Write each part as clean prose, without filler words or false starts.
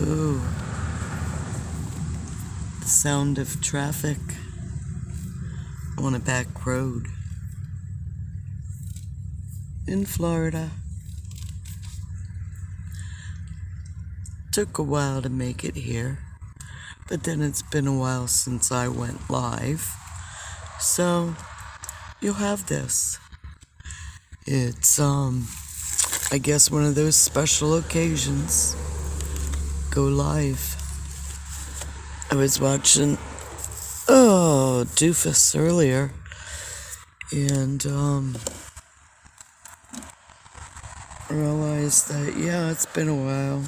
Ooh, the sound of traffic on a back road in Florida. Took a while to make it here, but then it's been a while since I went live, so you'll have this. It's, I guess one of those special occasions. Go live. I was watching, Doofus earlier, and, realized that, yeah, it's been a while.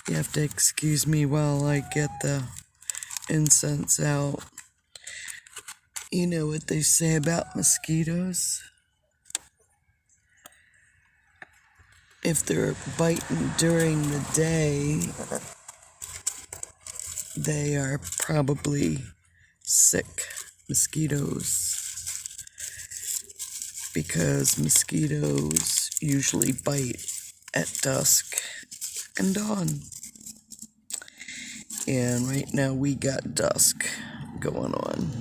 You have to excuse me while I get the incense out. You know what they say about mosquitoes? If they're biting during the day, they are probably sick mosquitoes. Because mosquitoes usually bite at dusk and dawn. And right now we got dusk going on.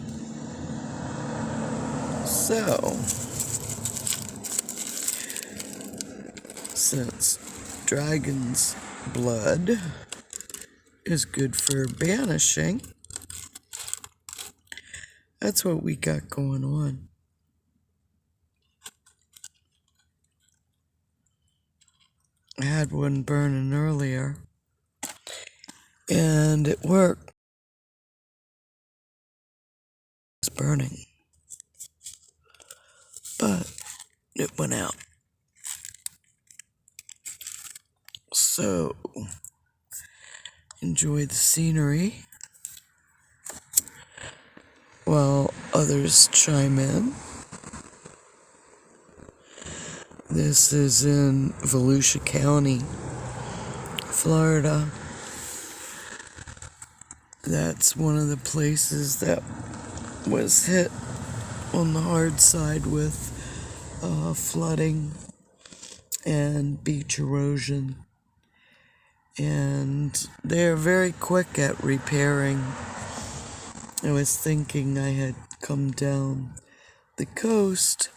So, since dragon's blood is good for banishing, that's what we got going on. I had one burning earlier, and it worked. It's burning, but it went out. So, enjoy the scenery while others chime in. This is in Volusia County, Florida. That's one of the places that was hit on the hard side with flooding and beach erosion. And they're very quick at repairing. I was thinking I had come down the coast,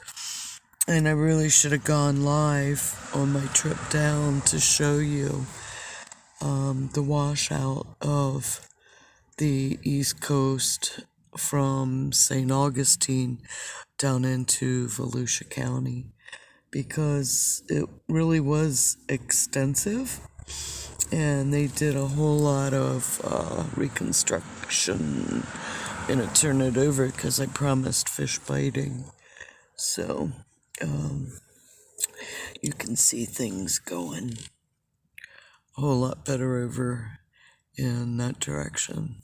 and I really should have gone live on my trip down to show you the washout of the East Coast from St. Augustine down into Volusia County, because it really was extensive, and they did a whole lot of reconstruction. I'm gonna turn it over because I promised fish biting. So, you can see things going a whole lot better over in that direction.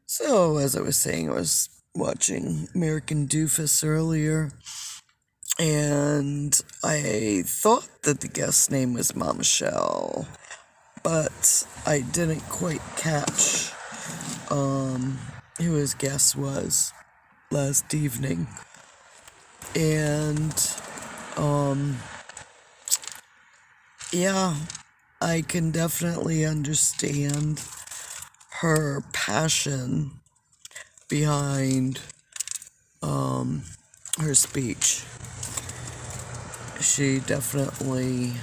So, as I was saying, I was watching American Doofus earlier, and I thought that the guest's name was Mama Shell, but I didn't quite catch who his guest was last evening. And, yeah, I can definitely understand her passion behind, her speech. She definitely,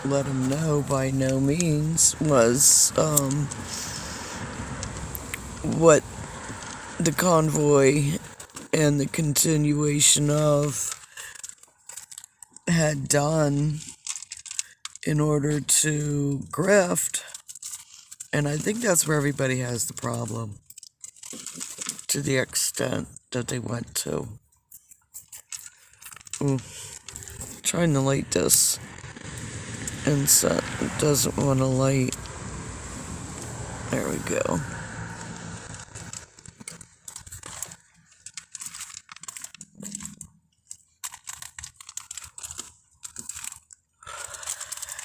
let him know by no means was, what the convoy and the continuation of had done in order to grift. And I think that's where everybody has the problem, to the extent that they went to. Trying to light this incense. It doesn't want to light. There we go.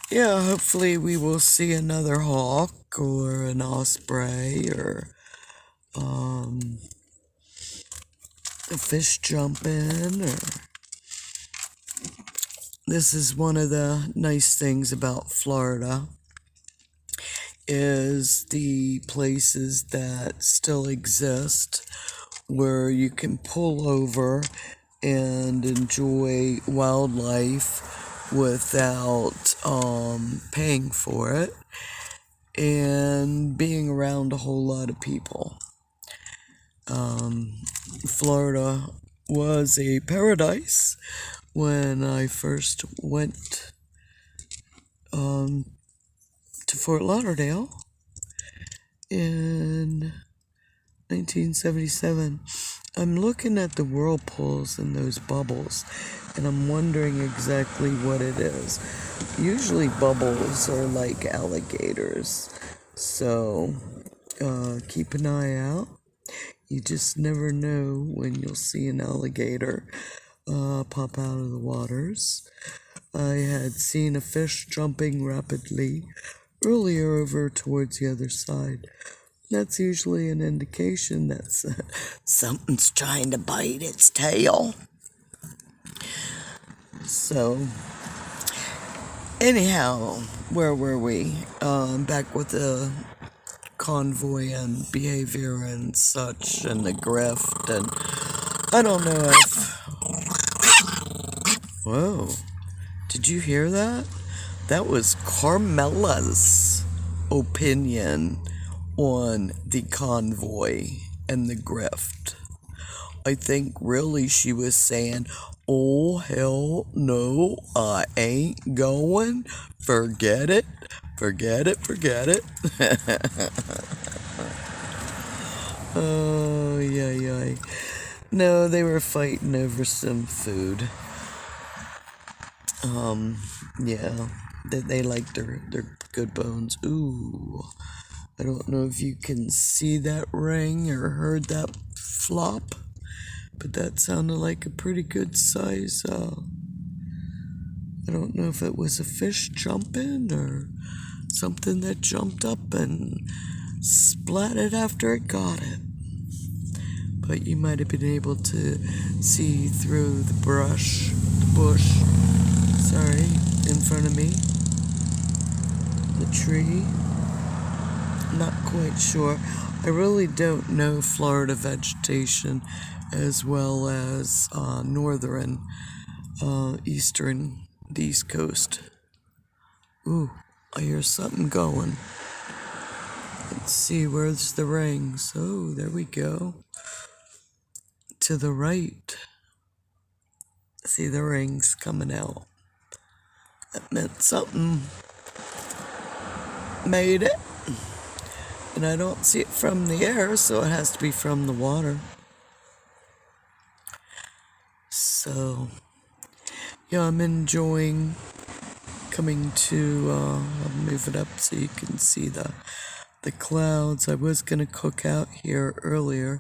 Yeah, hopefully we will see another hawk or an osprey or a fish jumping or this is one of the nice things about Florida, is the places that still exist where you can pull over and enjoy wildlife without paying for it and being around a whole lot of people. Florida was a paradise when I first went to Fort Lauderdale in 1977. I'm looking at the whirlpools and those bubbles, and I'm wondering exactly what it is. Usually bubbles are like alligators, so keep an eye out. You just never know when you'll see an alligator pop out of the waters. I had seen a fish jumping rapidly earlier over towards the other side. That's usually an indication that something's trying to bite its tail. So, anyhow, where were we? Back with the convoy and behavior and such, and the grift, and I don't know if... Whoa, did you hear that? That was Carmela's opinion on the convoy and the grift. I think really she was saying, oh hell no, I ain't going. Forget it. Forget it. Forget it. Oh, yeah. No, they were fighting over some food. Yeah, they like their good bones. Ooh, I don't know if you can see that ring or heard that flop, but that sounded like a pretty good size. I don't know if it was a fish jumping or something that jumped up and splatted after it got it. But you might have been able to see through the bush, in front of me, the tree. Not quite sure. I really don't know Florida vegetation as well as northern, eastern, the East Coast. Ooh, I hear something going. Let's see, where's the rings? Oh, there we go. To the right. See the rings coming out. That meant something made it. And I don't see it from the air, so it has to be from the water. So, yeah, I'm enjoying coming to, I'll move it up so you can see the clouds. I was going to cook out here earlier,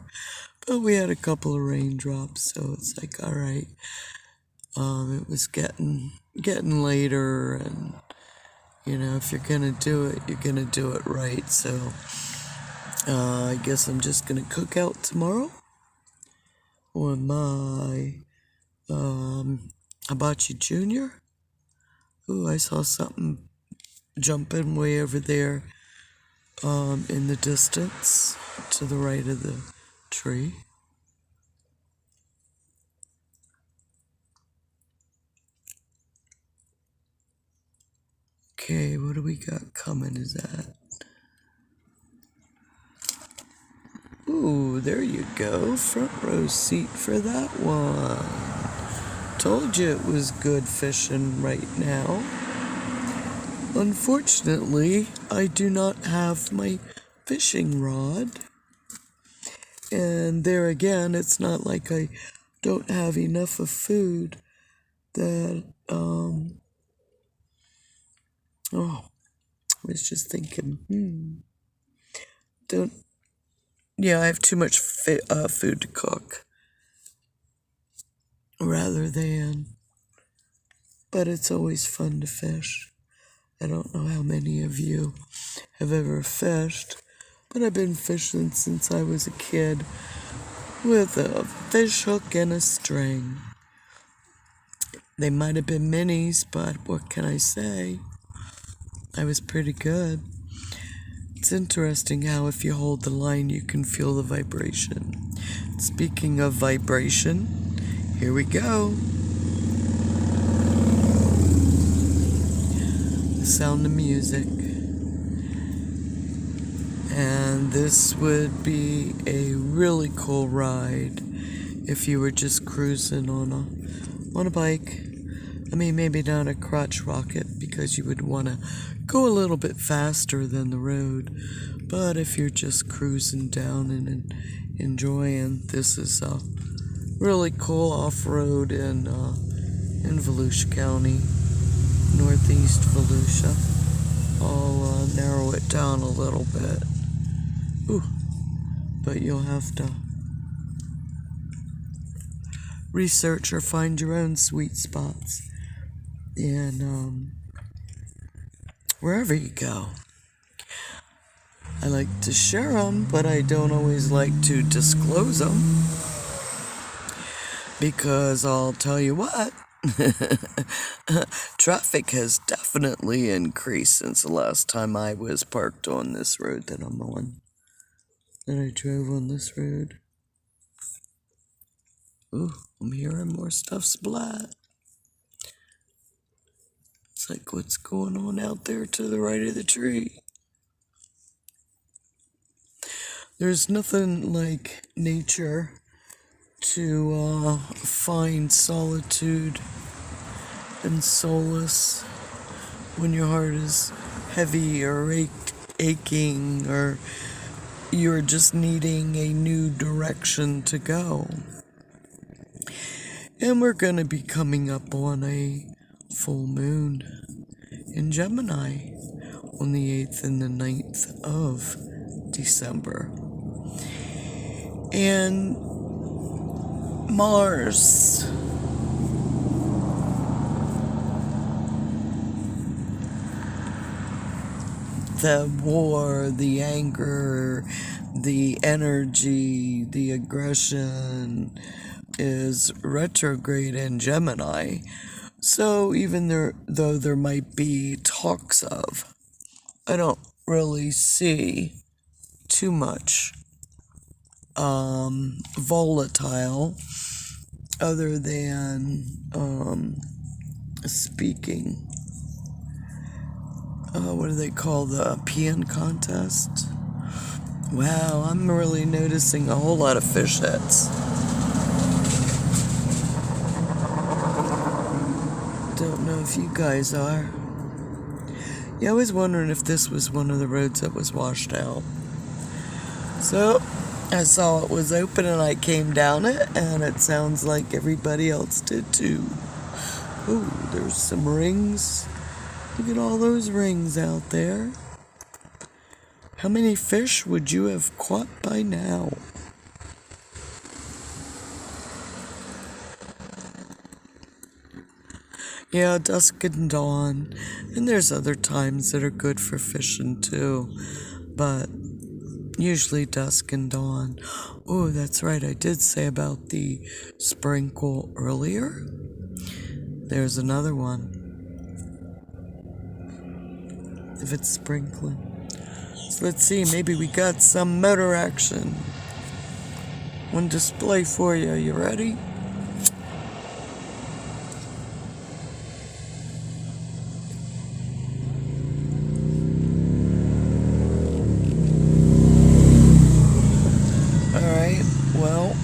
but we had a couple of raindrops, so it's like, all right. It was getting later, and you know, if you're gonna do it, you're gonna do it right. So I guess I'm just gonna cook out tomorrow on my hibachi junior. Ooh, I saw something jumping way over there in the distance to the right of the tree. Okay, what do we got coming? Is that? Ooh, there you go. Front row seat for that one. Told you it was good fishing right now. Unfortunately, I do not have my fishing rod. And there again, it's not like I don't have enough of food that, I was just thinking, I have too much food to cook. Rather than, but it's always fun to fish. I don't know how many of you have ever fished, but I've been fishing since I was a kid with a fish hook and a string. They might have been minis, but what can I say? I was pretty good. It's interesting how if you hold the line, you can feel the vibration. Speaking of vibration, here we go. The sound of music. And this would be a really cool ride if you were just cruising on a bike. I mean, maybe not a crotch rocket because you would want to go a little bit faster than the road. But if you're just cruising down and enjoying, this is a really cool off-road in Volusia County, northeast Volusia. I'll narrow it down a little bit. Ooh, but you'll have to research or find your own sweet spots. And wherever you go. I like to share them, but I don't always like to disclose them. Because I'll tell you what, traffic has definitely increased since the last time I was parked on this road that I'm on. That I drove on this road. Ooh, I'm hearing more stuff splat. It's like what's going on out there to the right of the tree. There's nothing like nature to find solitude and solace when your heart is heavy or aching or you're just needing a new direction to go. And we're going to be coming up on a full moon in Gemini on the 8th and the 9th of December. And Mars, the war, the anger, the energy, the aggression is retrograde in Gemini. So even though there might be talks of, I don't really see too much volatile other than speaking. What do they call the peeing contest? Wow, I'm really noticing a whole lot of fish heads. Don't know if you guys are. Yeah, I was wondering if this was one of the roads that was washed out. So, I saw it was open and I came down it, and it sounds like everybody else did too. Ooh, there's some rings. Look at all those rings out there. How many fish would you have caught by now? Yeah, dusk and dawn. And there's other times that are good for fishing too. But usually dusk and dawn. Oh, that's right. I did say about the sprinkle earlier. There's another one. If it's sprinkling. So let's see. Maybe we got some motor action on display for you. You ready? Well,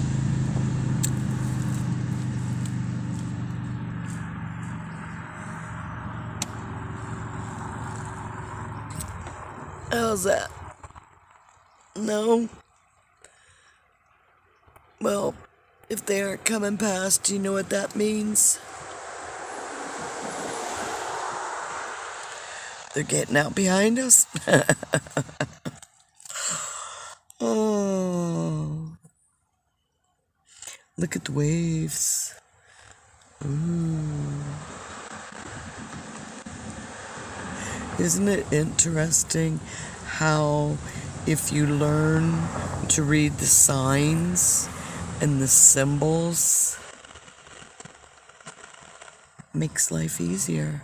how's that? No? Well, if they aren't coming past, do you know what that means? They're getting out behind us? Oh. Look at the waves. Ooh. Isn't it interesting how if you learn to read the signs and the symbols, makes life easier.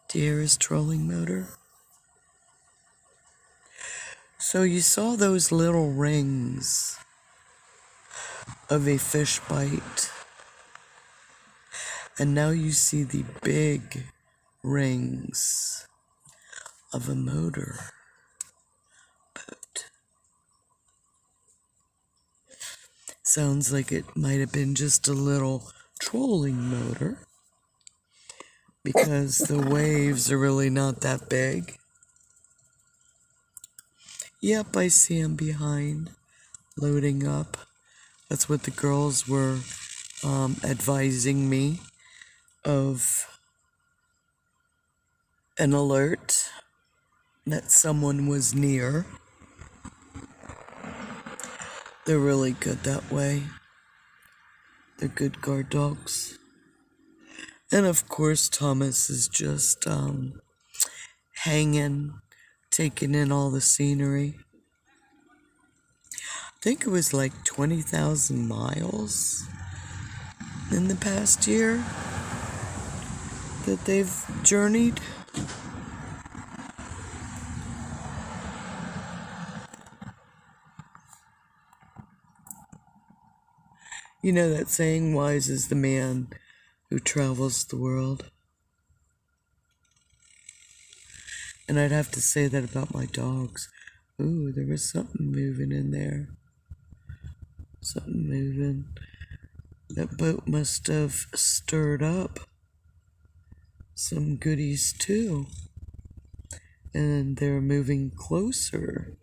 Do you hear his trolling motor? So you saw those little rings of a fish bite, and now you see the big rings of a motor boat. Sounds like it might have been just a little trolling motor, because the waves are really not that big. Yep, I see him behind, loading up. That's what the girls were advising me of, an alert that someone was near. They're really good that way. They're good guard dogs. And of course, Thomas is just hanging, taking in all the scenery. I think it was like 20,000 miles in the past year that they've journeyed. You know that saying, wise is the man who travels the world. And I'd have to say that about my dogs. Ooh, there was something moving in there. Something moving. That boat must have stirred up some goodies too. And they're moving closer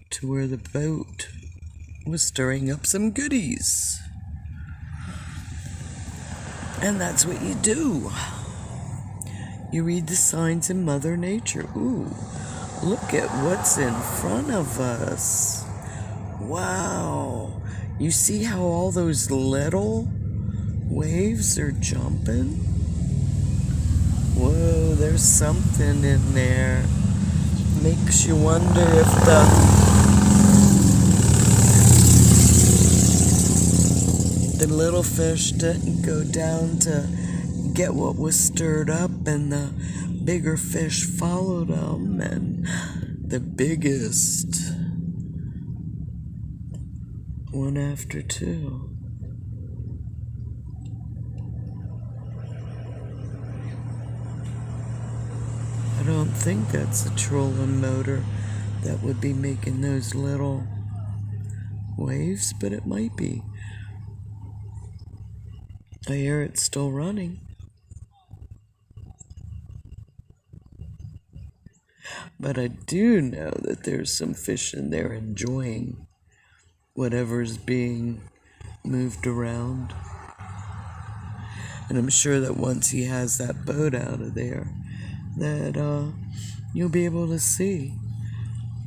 to where the boat was stirring up some goodies. And that's what you do. You read the signs in Mother Nature. Ooh, look at what's in front of us. Wow. You see how all those little waves are jumping? Whoa, there's something in there. Makes you wonder if the little fish didn't go down to get what was stirred up, and the bigger fish followed them, and the biggest one after two. I don't think that's a trolling motor that would be making those little waves, but it might be. I hear it's still running. But I do know that there's some fish in there enjoying whatever's being moved around. And I'm sure that once he has that boat out of there, that you'll be able to see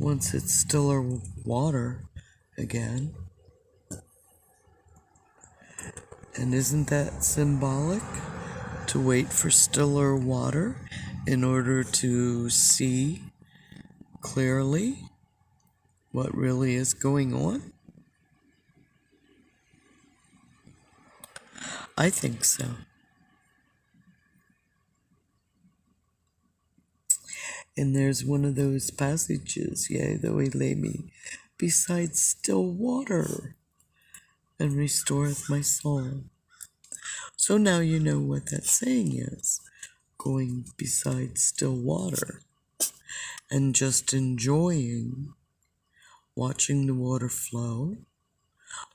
once it's stiller water again. And isn't that symbolic? To wait for stiller water in order to see clearly what really is going on? I think so. And there's one of those passages, yea, though he lay me beside still water, and restoreth my soul. So now you know what that saying is, going beside still water, and just enjoying, watching the water flow,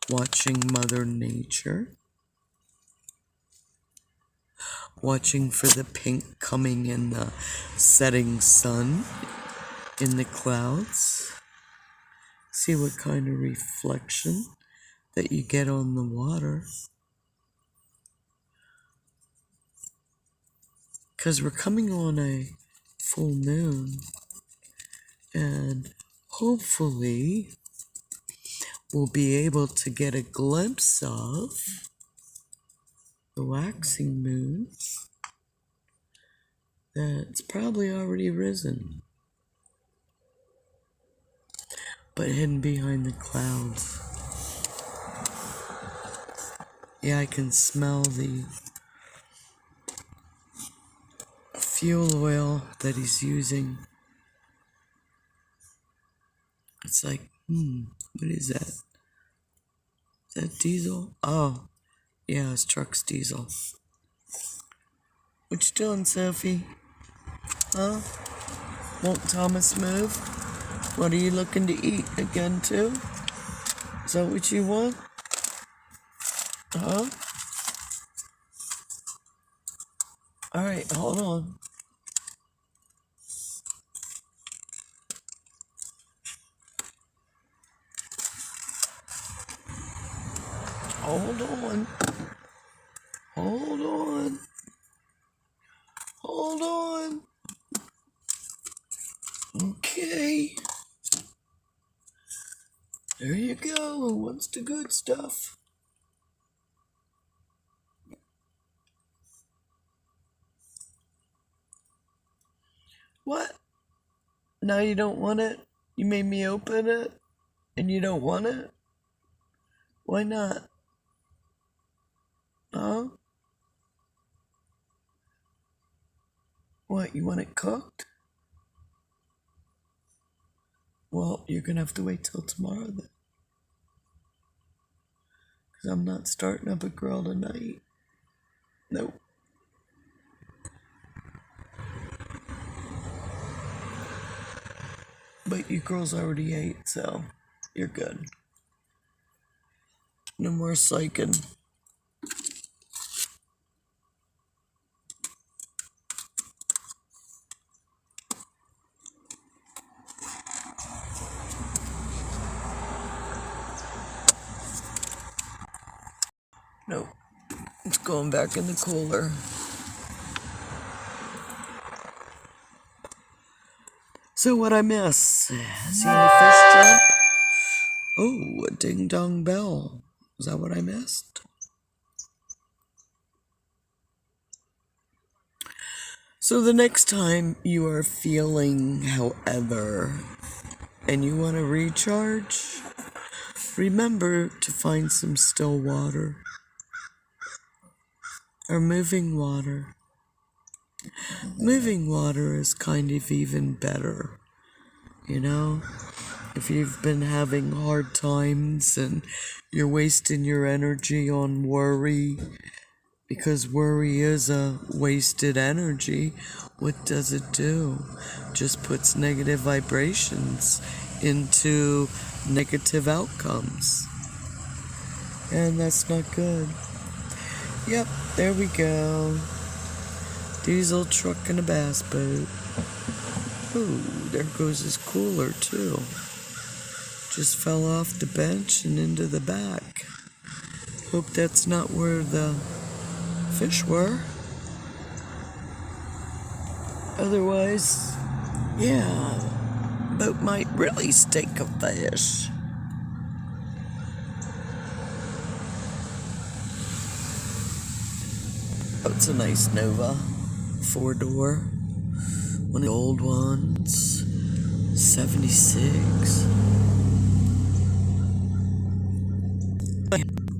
watching Mother Nature, watching for the pink coming in the setting sun in the clouds. See what kind of reflection that you get on the water. Because we're coming on a full moon, and hopefully we'll be able to get a glimpse of the waxing moon that's probably already risen, but hidden behind the clouds. Yeah, I can smell the fuel oil that he's using. It's like, what is that? Is that diesel? Oh, yeah, his truck's diesel. What you doing, Sophie? Huh? Won't Thomas move? What are you looking to eat again, too? Is that what you want? Huh? Alright, hold on. Hold on. Hold on. Hold on. Okay. There you go. Who wants the good stuff? What? Now you don't want it? You made me open it? And you don't want it? Why not? Huh? What, you want it cooked? Well, you're gonna have to wait till tomorrow then. Because I'm not starting up a grill tonight. Nope. But your girls already ate, so you're good. No more psyching. Nope. It's going back in the cooler. So what I miss? Seeing a fish jump? Oh, a ding dong bell. Is that what I missed? So the next time you are feeling however and you want to recharge, remember to find some still water or moving water. Moving water is kind of even better, you know? If you've been having hard times and you're wasting your energy on worry, because worry is a wasted energy, what does it do? Just puts negative vibrations into negative outcomes. And that's not good. Yep, there we go. Diesel truck and a bass boat. Ooh, there goes his cooler too. Just fell off the bench and into the back. Hope that's not where the fish were. Otherwise, yeah, boat might really stink of fish. Oh, it's a nice Nova. 4-door. One of the old ones. 76.